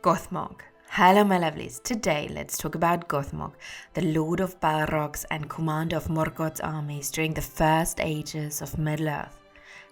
Gothmog. Hello my lovelies, today let's talk about Gothmog, the Lord of Balrogs and commander of Morgoth's armies during the first ages of Middle-earth,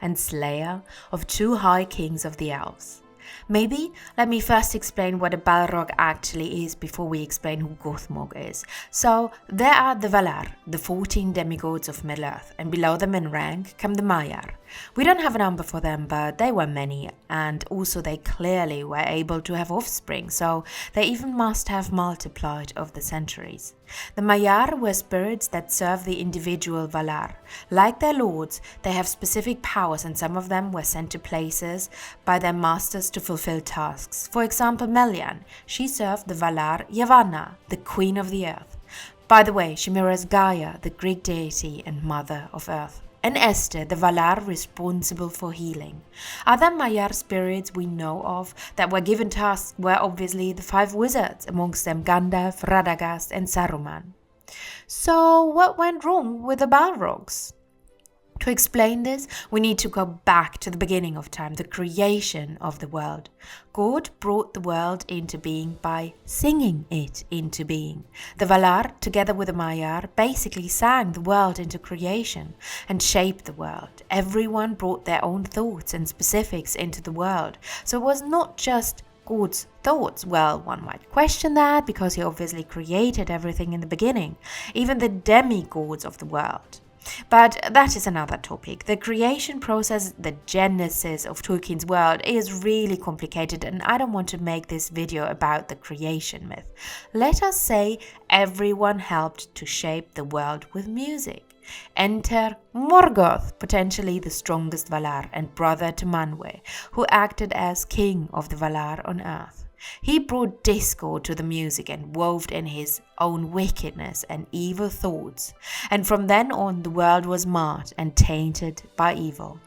and slayer of two high kings of the elves. Maybe let me first explain what a Balrog actually is before we explain who Gothmog is. So there are the Valar, the 14 demigods of Middle-earth, and below them in rank come the Maiar. We don't have a number for them, but they were many, and also they clearly were able to have offspring, so they even must have multiplied over the centuries. The Maiar were spirits that serve the individual Valar. Like their lords, they have specific powers, and some of them were sent to places by their masters to fulfill tasks. For example, Melian, she served the Valar Yavanna, the queen of the earth. By the way, she mirrors Gaia, the Greek deity and mother of earth, and Esther, the Valar responsible for healing. Other Maiar spirits we know of that were given tasks were obviously the 5 wizards, amongst them Gandalf, Radagast and Saruman. So what went wrong with the Balrogs? To explain this, we need to go back to the beginning of time, the creation of the world. God brought the world into being by singing it into being. The Valar, together with the Maiar, basically sang the world into creation and shaped the world. Everyone brought their own thoughts and specifics into the world. So it was not just God's thoughts. Well, one might question that because he obviously created everything in the beginning, even the demigods of the world. But that is another topic. The creation process, the genesis of Tolkien's world, is really complicated, and I don't want to make this video about the creation myth. Let us say everyone helped to shape the world with music. Enter Morgoth, potentially the strongest Valar and brother to Manwë, who acted as king of the Valar on earth. He brought discord to the music and wove in his own wickedness and evil thoughts, and from then on the world was marred and tainted by evil.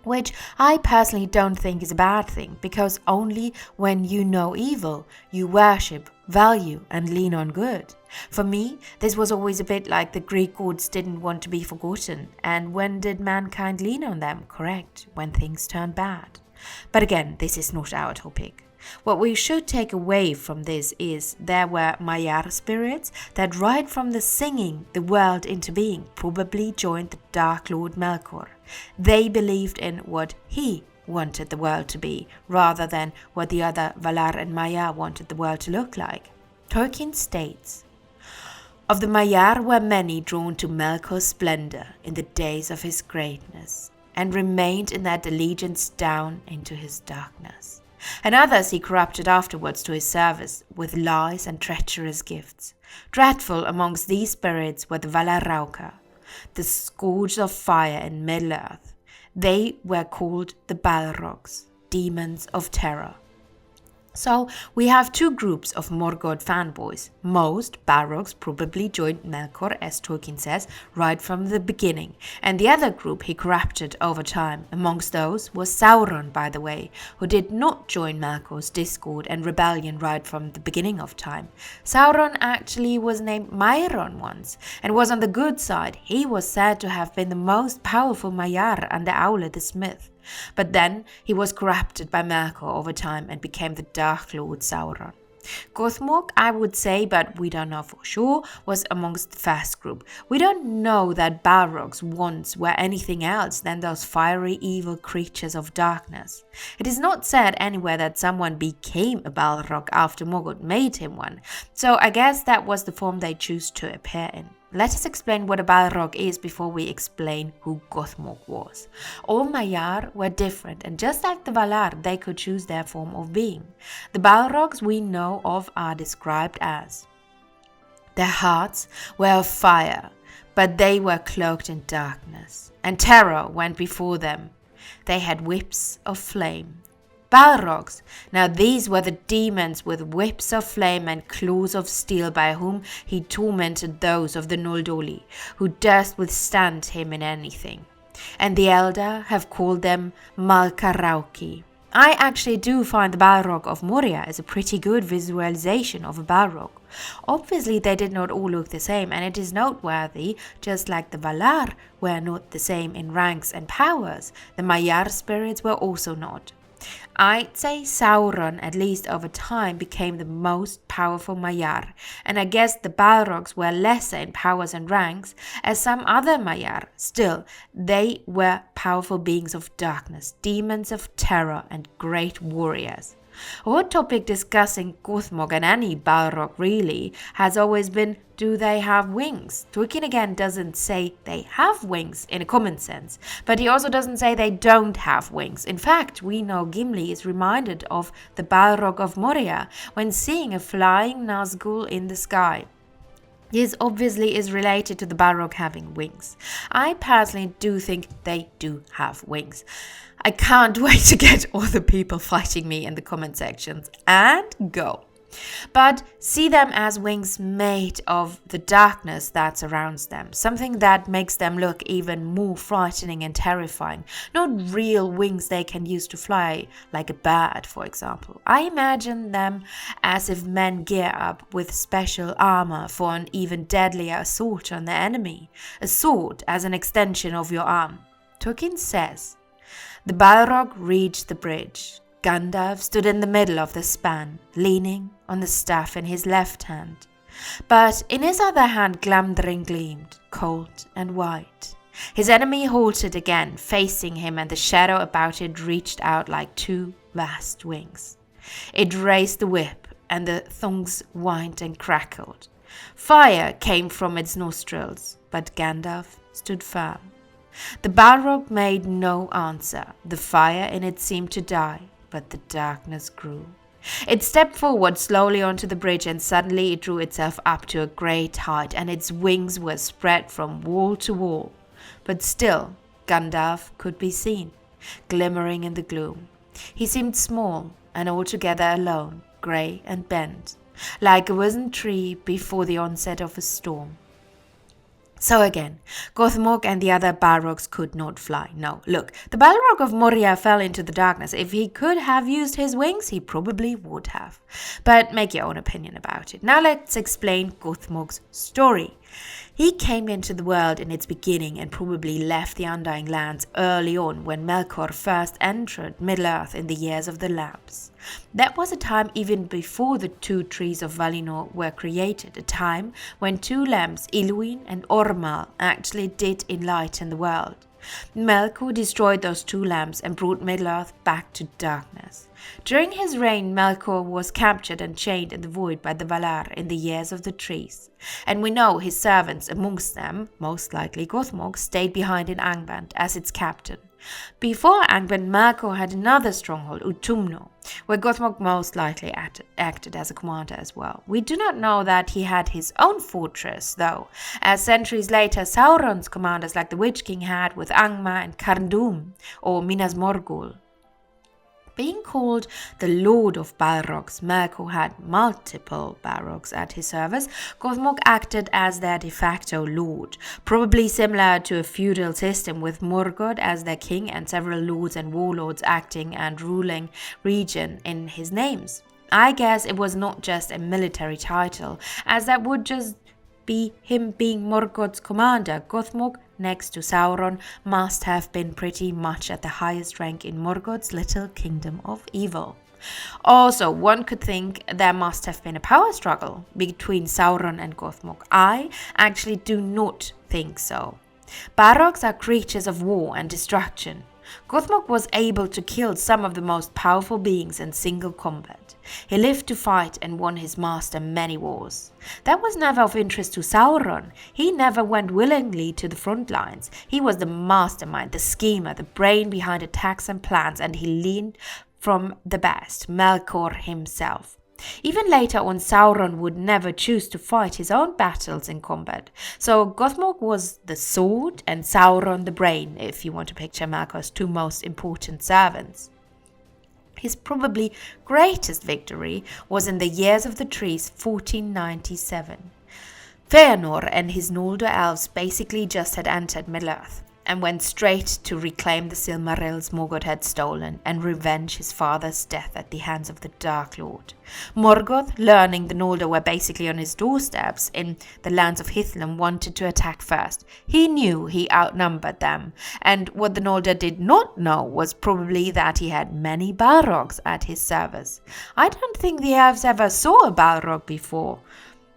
Which I personally don't think is a bad thing, because only when you know evil, you worship, value and lean on good. For me, this was always a bit like the Greek gods didn't want to be forgotten, and when did mankind lean on them? Correct, when things turned bad. But again, this is not our topic. What we should take away from this is there were Maiar spirits that right from the singing the world into being probably joined the Dark Lord Melkor. They believed in what he wanted the world to be rather than what the other Valar and Maiar wanted the world to look like. Tolkien states, "Of the Maiar were many drawn to Melkor's splendor in the days of his greatness and remained in that allegiance down into his darkness. And others he corrupted afterwards to his service with lies and treacherous gifts. Dreadful amongst these spirits were the Valar Rauka, the scourge of fire in Middle-earth. They were called the Balrogs, demons of terror." So we have two groups of Morgoth fanboys. Most Balrogs probably joined Melkor, as Tolkien says, right from the beginning, and the other group he corrupted over time. Amongst those was Sauron, by the way, who did not join Melkor's discord and rebellion right from the beginning of time. Sauron actually was named Mairon once, and was on the good side. He was said to have been the most powerful Maiar under Aule the Smith. But then he was corrupted by Melkor over time and became the Dark Lord Sauron. Gothmog, I would say, but we don't know for sure, was amongst the first group. We don't know that Balrogs once were anything else than those fiery evil creatures of darkness. It is not said anywhere that someone became a Balrog after Morgoth made him one, so I guess that was the form they chose to appear in. Let us explain what a Balrog is before we explain who Gothmog was. All Maiar were different, and just like the Valar, they could choose their form of being. The Balrogs we know of are described as: their hearts were of fire, but they were cloaked in darkness, and terror went before them. They had whips of flame. Balrogs, now these were the demons with whips of flame and claws of steel by whom he tormented those of the Ñoldorian who durst withstand him in anything. And the Elder have called them Malkarauki. I actually do find the Balrog of Moria as a pretty good visualization of a Balrog. Obviously they did not all look the same, and it is noteworthy, just like the Valar were not the same in ranks and powers, the Maiar spirits were also not. I'd say Sauron, at least over time, became the most powerful Maiar, and I guess the Balrogs were lesser in powers and ranks as some other Maiar. Still, they were powerful beings of darkness, demons of terror, and great warriors. A hot topic discussing Gothmog and any Balrog really has always been, do they have wings? Tolkien again doesn't say they have wings in a common sense, but he also doesn't say they don't have wings. In fact, we know Gimli is reminded of the Balrog of Moria when seeing a flying Nazgul in the sky. This obviously is related to the Balrog having wings. I personally do think they do have wings. I can't wait to get all the people fighting me in the comment sections and go. But see them as wings made of the darkness that surrounds them, something that makes them look even more frightening and terrifying, not real wings they can use to fly like a bird, for example. I imagine them as if men gear up with special armor for an even deadlier assault on the enemy, a sword as an extension of your arm. Tolkien says, the Balrog reached the bridge. Gandalf stood in the middle of the span, leaning on the staff in his left hand. But in his other hand Glamdring gleamed, cold and white. His enemy halted again, facing him, and the shadow about it reached out like two vast wings. It raised the whip, and the thongs whined and crackled. Fire came from its nostrils, but Gandalf stood firm. The Balrog made no answer. The fire in it seemed to die, but the darkness grew. It stepped forward slowly onto the bridge, and suddenly it drew itself up to a great height, and its wings were spread from wall to wall. But still, Gandalf could be seen, glimmering in the gloom. He seemed small and altogether alone, grey and bent, like a wizened tree before the onset of a storm. So again, Gothmog and the other Balrogs could not fly. No, look, the Balrog of Moria fell into the darkness. If he could have used his wings, he probably would have. But make your own opinion about it. Now let's explain Gothmog's story. He came into the world in its beginning and probably left the Undying Lands early on when Melkor first entered Middle-earth in the Years of the Lamps. That was a time even before the two trees of Valinor were created, a time when two lamps, Iluin and Ormal, actually did enlighten the world. Melkor destroyed those two lamps and brought Middle-earth back to darkness. During his reign, Melkor was captured and chained in the void by the Valar in the Years of the Trees. And we know his servants, amongst them, most likely Gothmog, stayed behind in Angband as its captain. Before Angband, Melkor had another stronghold, Utumno, where Gothmog most likely acted as a commander as well. We do not know that he had his own fortress, though, as centuries later Sauron's commanders like the Witch King had with Angmar and Carndum, or Minas Morgul. Being called the Lord of Balrogs, Melkor had multiple Balrogs at his service. Gothmog acted as their de facto lord, probably similar to a feudal system with Morgoth as their king and several lords and warlords acting and ruling region in his names. I guess it was not just a military title, as that would just be him being Morgoth's commander. Gothmog, next to Sauron, must have been pretty much at the highest rank in Morgoth's little kingdom of evil. Also, one could think there must have been a power struggle between Sauron and Gothmog. I actually do not think so. Balrogs are creatures of war and destruction. Gothmog was able to kill some of the most powerful beings in single combat. He lived to fight and won his master many wars. That was never of interest to Sauron. He never went willingly to the front lines. He was the mastermind, the schemer, the brain behind attacks and plans, and he learned from the best, Melkor himself. Even later on, Sauron would never choose to fight his own battles in combat. So Gothmog was the sword and Sauron the brain, if you want to picture Melkor's two most important servants. His probably greatest victory was in the Years of the Trees, 1497. Fëanor and his Noldor elves basically just had entered Middle-earth. and went straight to reclaim the Silmarils Morgoth had stolen and revenge his father's death at the hands of the Dark Lord. Morgoth, learning the Noldor were basically on his doorsteps in the lands of Hithlum, wanted to attack first. He knew he outnumbered them, and what the Noldor did not know was probably that he had many Balrogs at his service. I don't think the elves ever saw a Balrog before.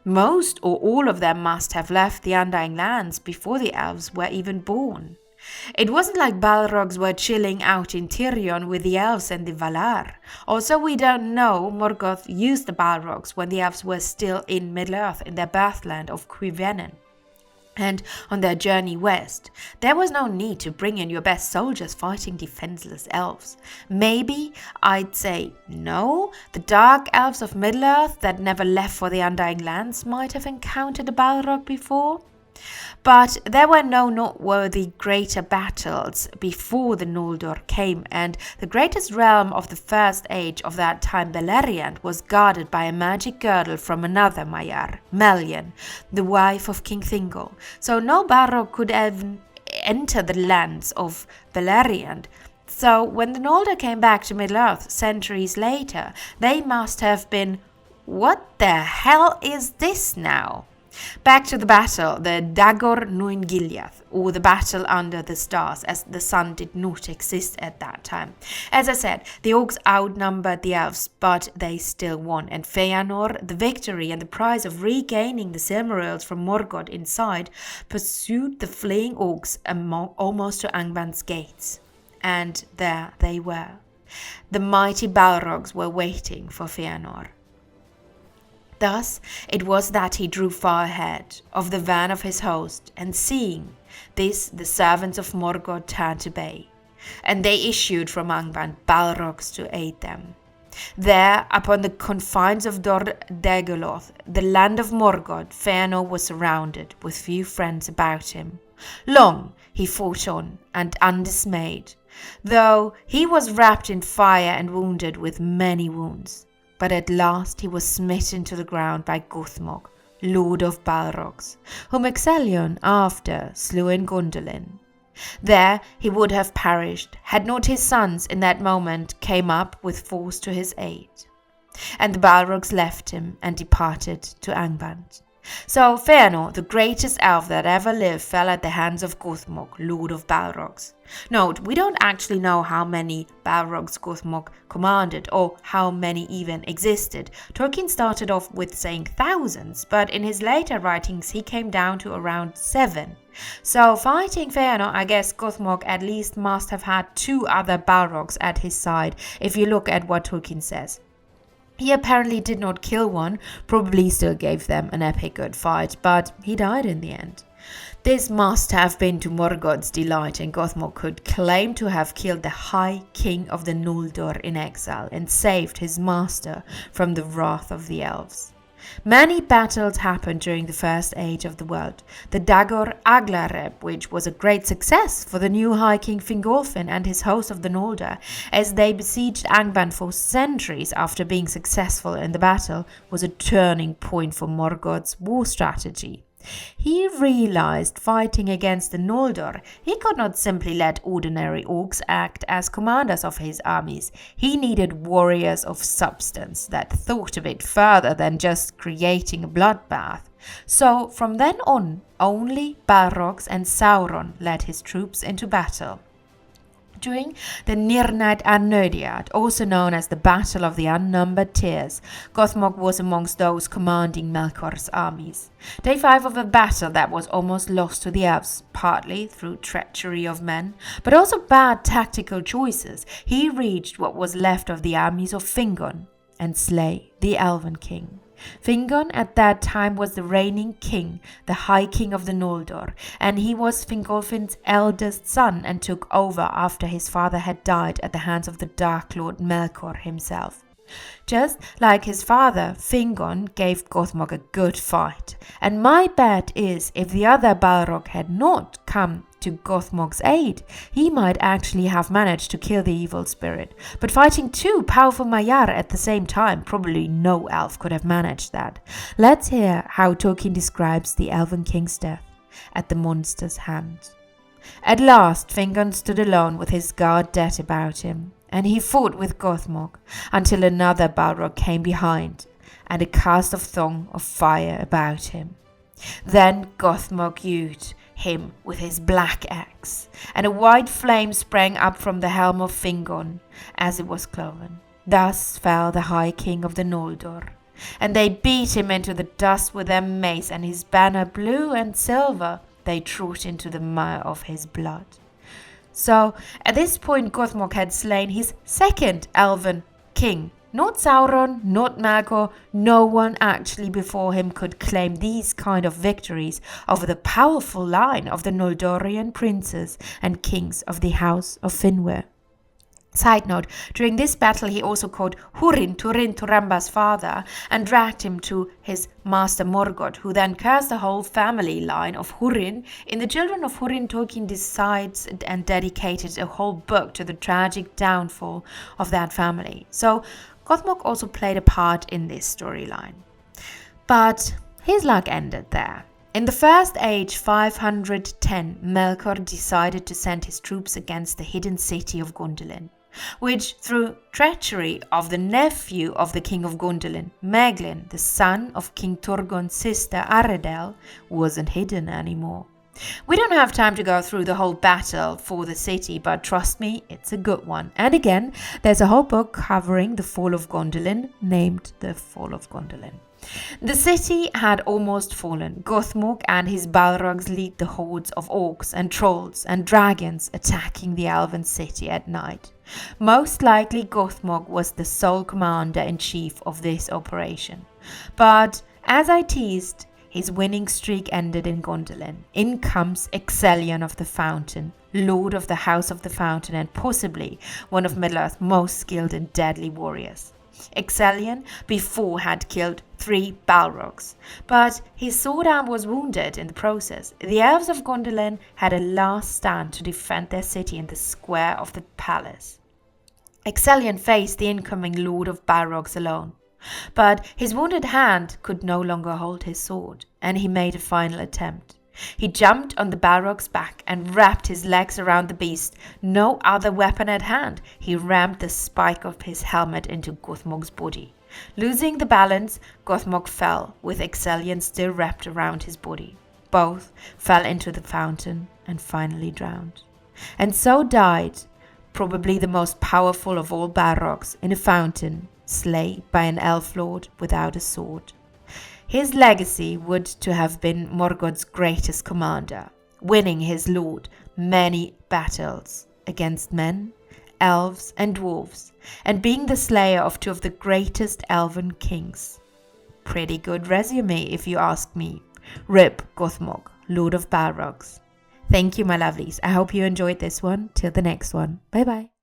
Most or all of them must have left the Undying Lands before the elves were even born. It wasn't like Balrogs were chilling out in Tirion with the elves and the Valar. Also, we don't know Morgoth used the Balrogs when the elves were still in Middle-earth in their birthland of Cuivennen. And on their journey west, there was no need to bring in your best soldiers fighting defenseless elves. Maybe I'd say no, the dark elves of Middle-earth that never left for the Undying Lands might have encountered a Balrog before. But there were no noteworthy greater battles before the Noldor came, and the greatest realm of the First Age of that time, Beleriand, was guarded by a magic girdle from another Maiar, Melian, the wife of King Fingon. So no Balrog could even enter the lands of Beleriand. So when the Noldor came back to Middle-earth centuries later, they must have been, what the hell is this now? Back to the battle, the Dagor Nuin Gileath, or the battle under the stars, as the sun did not exist at that time. As I said, the orcs outnumbered the elves, but they still won, and Fëanor, the victory and the prize of regaining the Silmarils from Morgoth inside, pursued the fleeing orcs almost to Angband's gates. And there they were. The mighty Balrogs were waiting for Fëanor. Thus it was that he drew far ahead of the van of his host, and seeing this the servants of Morgoth turned to bay, and they issued from Angband Balrogs to aid them. There, upon the confines of Dor Dagoloth, the land of Morgoth, Fëanor was surrounded with few friends about him. Long he fought on, and undismayed, though he was wrapped in fire and wounded with many wounds. But at last he was smitten to the ground by Gothmog, Lord of Balrogs, whom Ecelion after slew in Gondolin. There he would have perished, had not his sons in that moment came up with force to his aid. And the Balrogs left him and departed to Angband. So Fëanor, the greatest elf that ever lived, fell at the hands of Gothmog, Lord of Balrogs. Note, we don't actually know how many Balrogs Gothmog commanded, or how many even existed. Tolkien started off with saying thousands, but in his later writings he came down to around 7. So fighting Fëanor, I guess Gothmog at least must have had 2 other Balrogs at his side, if you look at what Tolkien says. He apparently did not kill one, probably still gave them an epic good fight, but he died in the end. This must have been to Morgoth's delight, and Gothmog could claim to have killed the High King of the Noldor in exile and saved his master from the wrath of the elves. Many battles happened during the First Age of the world. The Dagor Aglareb, which was a great success for the new High King Fingolfin and his host of the Noldor, as they besieged Angband for centuries after being successful in the battle, was a turning point for Morgoth's war strategy. He realized fighting against the Noldor, he could not simply let ordinary orcs act as commanders of his armies. He needed warriors of substance that thought a bit further than just creating a bloodbath. So from then on, only Balrogs and Sauron led his troops into battle. During the Nirnaeth Arnödiad, also known as the Battle of the Unnumbered Tears, Gothmog was amongst those commanding Melkors' armies. Day 5 of a battle that was almost lost to the elves, partly through treachery of men, but also bad tactical choices, he reached what was left of the armies of Fingon and slay the Elven king. Fingon at that time was the reigning king, the High King of the Noldor, and he was Fingolfin's eldest son and took over after his father had died at the hands of the Dark Lord Melkor himself. Just like his father, Fingon gave Gothmog a good fight, and my bet is if the other Balrog had not come to Gothmog's aid, he might actually have managed to kill the evil spirit. But fighting 2 powerful Maiar at the same time, probably no elf could have managed that. Let's hear how Tolkien describes the Elven King's death at the monster's hand. At last Fingon stood alone with his guard dead about him, and he fought with Gothmog until another Balrog came behind, and a cast of thong of fire about him. Then Gothmog hewed him with his black axe, and a white flame sprang up from the helm of Fingon as it was cloven. Thus fell the High King of the Noldor, and they beat him into the dust with their mace, and his banner blue and silver they trod into the mire of his blood. So, at this point Gothmog had slain his second Elven king. Not Sauron, not Melkor, no one actually before him could claim these kind of victories over the powerful line of the Ñoldorian princes and kings of the House of Finwë. Side note, during this battle he also called Húrin, Túrin, Turamba's father, and dragged him to his master Morgoth, who then cursed the whole family line of Húrin. In the Children of Húrin, Tolkien decides and dedicated a whole book to the tragic downfall of that family. So Gothmog also played a part in this storyline. But his luck ended there. In the First Age 510, Melkor decided to send his troops against the hidden city of Gondolin, which, through treachery of the nephew of the king of Gondolin, Meglin, the son of King Turgon's sister Aredel, wasn't hidden anymore. We don't have time to go through the whole battle for the city, but trust me, it's a good one. And again, there's a whole book covering the fall of Gondolin, named The Fall of Gondolin. The city had almost fallen. Gothmog and his Balrogs lead the hordes of orcs and trolls and dragons attacking the elven city at night. Most likely Gothmog was the sole commander-in-chief of this operation. But, as I teased, his winning streak ended in Gondolin. In comes Ecelion of the Fountain, Lord of the House of the Fountain, and possibly one of Middle-earth's most skilled and deadly warriors. Ecelion before had killed 3 Balrogs, but his sword arm was wounded in the process. The elves of Gondolin had a last stand to defend their city in the square of the palace. Ecelion faced the incoming Lord of Balrogs alone, but his wounded hand could no longer hold his sword, and he made a final attempt. He jumped on the Balrog's back and wrapped his legs around the beast. No other weapon at hand, he rammed the spike of his helmet into Gothmog's body. Losing the balance, Gothmog fell, with Ecelion still wrapped around his body. Both fell into the fountain and finally drowned. And so died, probably the most powerful of all Balrogs, in a fountain, slain by an elf lord without a sword. His legacy would to have been Morgoth's greatest commander, winning his lord many battles against men, elves and dwarves, and being the slayer of 2 of the greatest elven kings. Pretty good resume if you ask me. Rip Gothmog, Lord of Balrogs. Thank you, my lovelies. I hope you enjoyed this one. Till the next one. Bye bye.